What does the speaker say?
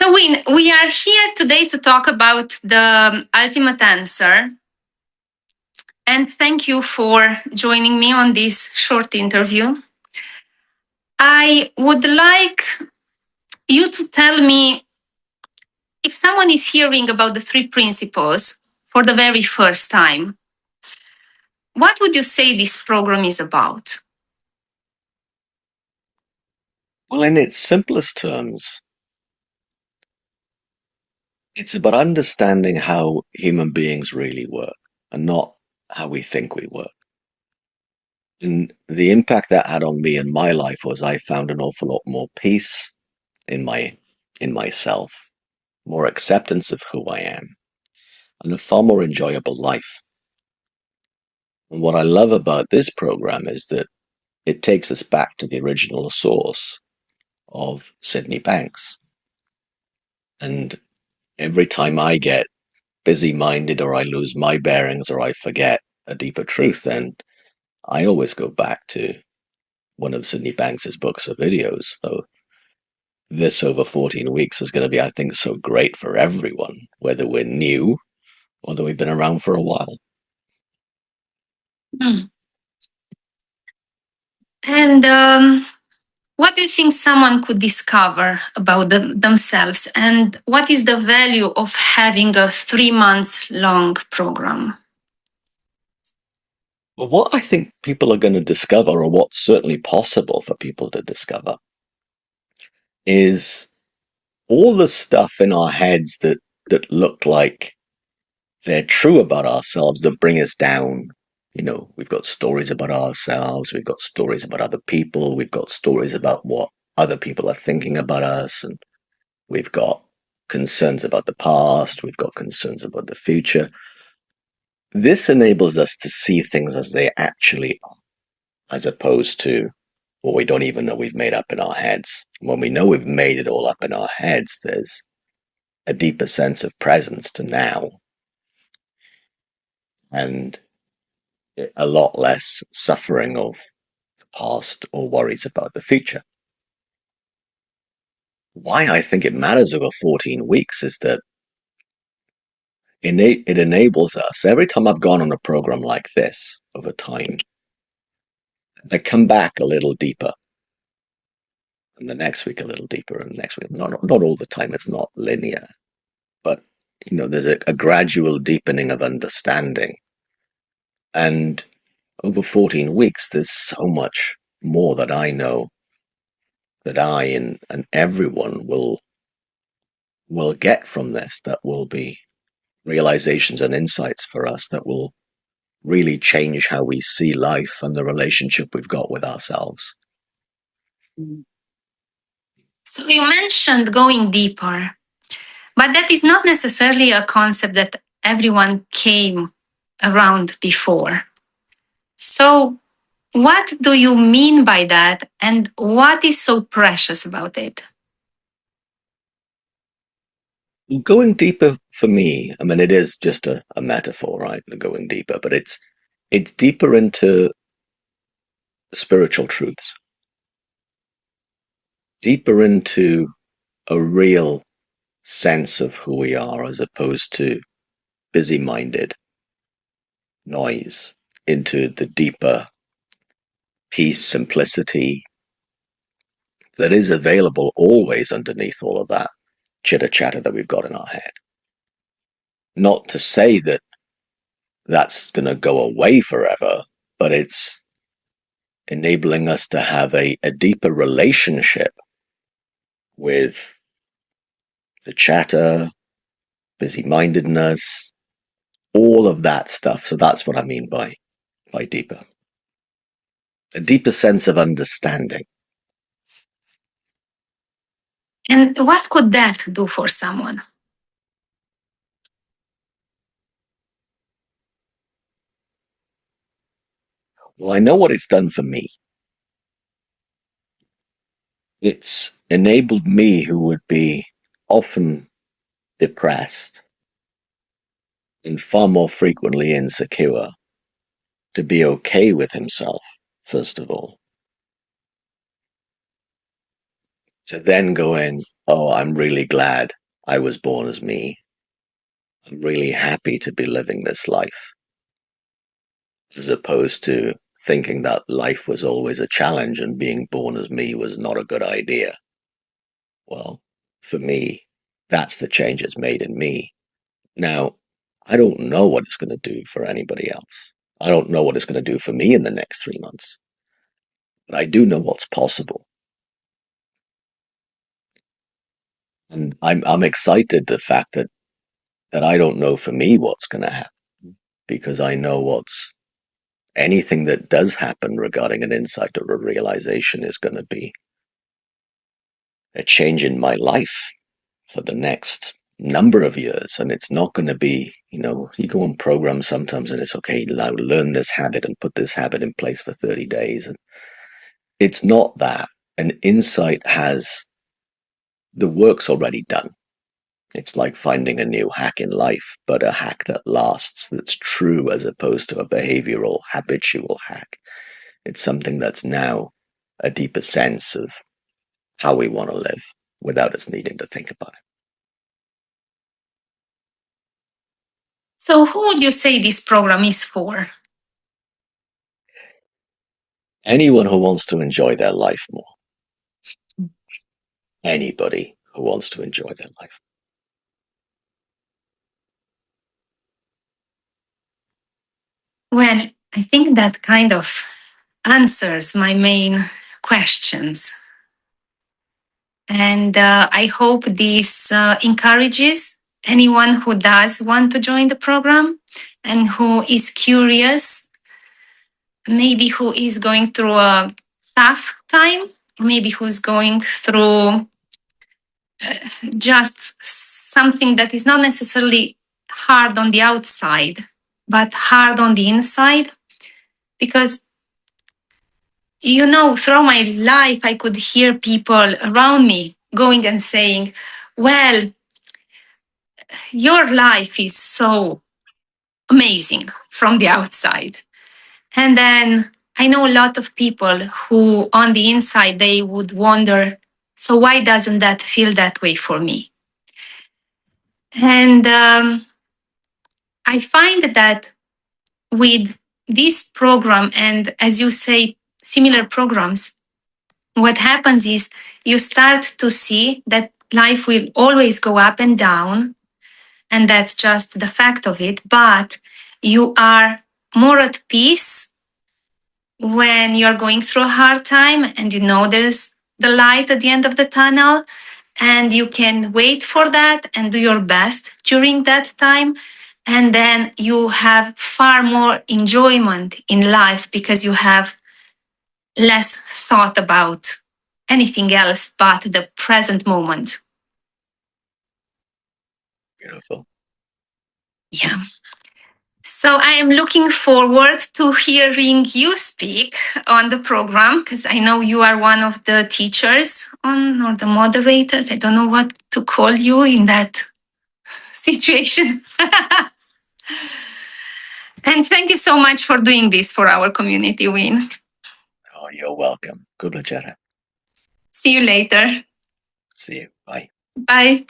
So, Wyn, we are here today to talk about the ultimate answer. And thank you for joining me on this short interview. I would like you to tell me if someone is hearing about the three principles for the very first time, what would you say this program is about? Well, in its simplest terms, it's about understanding how human beings really work and not how we think we work. And the impact that had on me in my life was I found an awful lot more peace in myself, more acceptance of who I am, and a far more enjoyable life. And what I love about this program is that it takes us back to the original source of Sydney Banks. And every time I get busy-minded or I lose my bearings or I forget a deeper truth, then I always go back to one of Sydney Banks's books or videos. So this over 14 weeks is going to be, I think, so great for everyone, whether we're new or whether we've been around for a while. And what do you think someone could discover about themselves? And what is the value of having a 3 months long program? But what I think people are going to discover, or what's certainly possible for people to discover, is all the stuff in our heads that look like they're true about ourselves that bring us down. You know, we've got stories about ourselves, we've got stories about other people, we've got stories about what other people are thinking about us, and we've got concerns about the past, we've got concerns about the future. This enables us to see things as they actually are, as opposed to what we don't even know we've made up in our heads. When we know we've made it all up in our heads, there's a deeper sense of presence to now, and a lot less suffering of the past or worries about the future. Why I think it matters over 14 weeks is that it enables us, every time I've gone on a program like this over time, I come back a little deeper. And the next week a little deeper, and the next week, not all the time, it's not linear. But, you know, there's a gradual deepening of understanding. And over 14 weeks, there's so much more that I know that I and everyone will get from this, that will be realizations and insights for us that will really change how we see life and the relationship we've got with ourselves. So, you mentioned going deeper, but that is not necessarily a concept that everyone came around before. So, what do you mean by that, and what is so precious about it? Going deeper for me, I mean, it is just a metaphor, right? Going deeper, but it's deeper into spiritual truths, deeper into a real sense of who we are, as opposed to busy-minded noise, into the deeper peace, simplicity that is available always underneath all of that chitter-chatter that we've got in our head. Not to say that that's going to go away forever, but it's enabling us to have a deeper relationship with the chatter, busy-mindedness, all of that stuff. So that's what I mean by deeper. A deeper sense of understanding. And what could that do for someone? Well, I know what it's done for me. It's enabled me, who would be often depressed and far more frequently insecure, to be okay with himself, first of all. to then going, oh, I'm really glad I was born as me. I'm really happy to be living this life, as opposed to thinking that life was always a challenge and being born as me was not a good idea. Well, for me, that's the change it's made in me. Now, I don't know what it's going to do for anybody else. I don't know what it's going to do for me in the next 3 months, but I do know what's possible. And I'm excited the fact that I don't know for me what's going to happen, because I know what's anything that does happen regarding an insight or a realization is going to be a change in my life for the next number of years. And it's not going to be, you go on programs sometimes and it's okay, now learn this habit and put this habit in place for 30 days. And it's not that. An insight has the work's already done. It's like finding a new hack in life, but a hack that lasts, that's true, as opposed to a behavioral, habitual hack. It's something that's now a deeper sense of how we want to live without us needing to think about it. So, who would you say this program is for? Anyone who wants to enjoy their life more. Anybody who wants to enjoy their life. Well, I think that kind of answers my main questions. And I hope this encourages anyone who does want to join the program and who is curious, maybe who is going through a tough time, maybe who's going through just something that is not necessarily hard on the outside, but hard on the inside. Because, throughout my life, I could hear people around me going and saying, well, your life is so amazing from the outside. And then I know a lot of people who on the inside, they would wonder, so why doesn't that feel that way for me? And I find that with this program, and as you say, similar programs, what happens is you start to see that life will always go up and down, and that's just the fact of it, but you are more at peace when you're going through a hard time and there's the light at the end of the tunnel, and you can wait for that and do your best during that time. And then you have far more enjoyment in life because you have less thought about anything else but the present moment. Beautiful. Yeah. So I am looking forward to hearing you speak on the program, because I know you are one of the teachers or the moderators. I don't know what to call you in that situation. And thank you so much for doing this for our community, Wyn. Oh, you're welcome. Good, Jara. See you later. See you. Bye. Bye.